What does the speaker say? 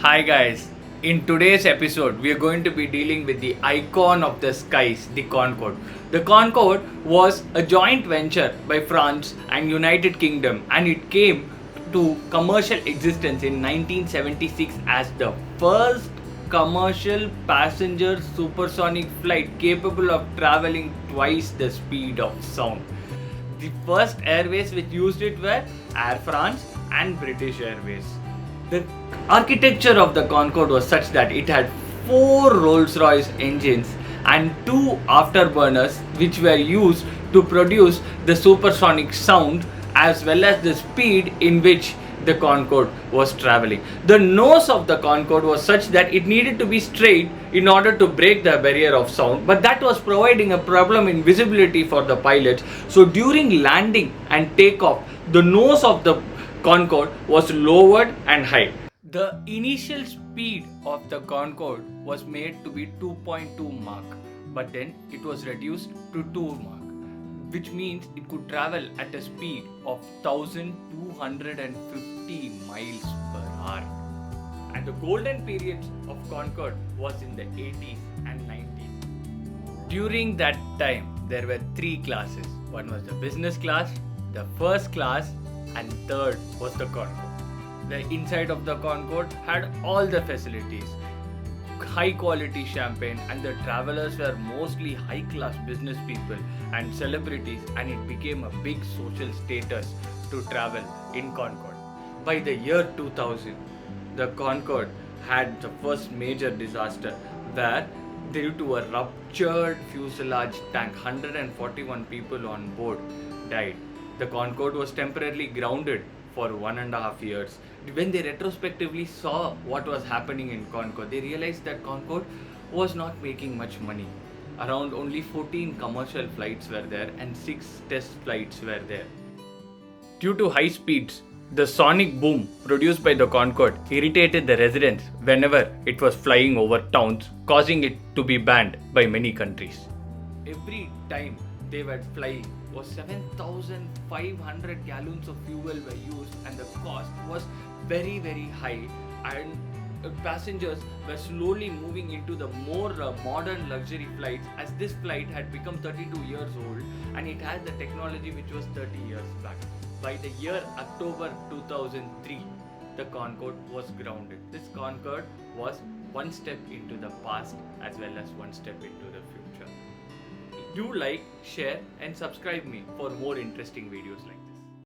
Hi guys, in today's episode we are going to be dealing with the icon of the skies, the Concorde. The Concorde was a joint venture by France and United Kingdom, and it came to commercial existence in 1976 as the first commercial passenger supersonic flight capable of traveling twice the speed of sound. The first airways which used it were Air France and British Airways. The architecture of the Concorde was such that it had four Rolls-Royce engines and two afterburners which were used to produce the supersonic sound as well as the speed in which the Concorde was traveling. The nose of the Concorde was such that it needed to be straight in order to break the barrier of sound, but that was providing a problem in visibility for the pilots. So during landing and takeoff, the nose of the Concorde was lowered and high. The initial speed of the Concorde was made to be 2.2 Mach, but then it was reduced to 2 Mach, which means it could travel at a speed of 1250 miles per hour. And the golden period of Concorde was in the 80s and 90s. During that time, there were three classes. One was the business class, the first class, and third was the Concorde. The inside of the Concorde had all the facilities, high quality champagne, and the travelers were mostly high class business people and celebrities, and it became a big social status to travel in Concorde. By the year 2000, the Concorde had the first major disaster where, due to a ruptured fuselage tank, 141 people on board died. The Concorde was temporarily grounded for 1.5 years. When they retrospectively saw what was happening in Concorde, they realized that Concorde was not making much money. Around only 14 commercial flights were there and 6 test flights were there. Due to high speeds, the sonic boom produced by the Concorde irritated the residents whenever it was flying over towns, causing it to be banned by many countries. Every time they were flying was 7,500 gallons of fuel were used, and the cost was very high, and passengers were slowly moving into the more modern luxury flights, as this flight had become 32 years old and it had the technology which was 30 years back. By the year October 2003, the Concorde was grounded. This Concorde was one step into the past as well as one step into the future. Do like, share and subscribe me for more interesting videos like this.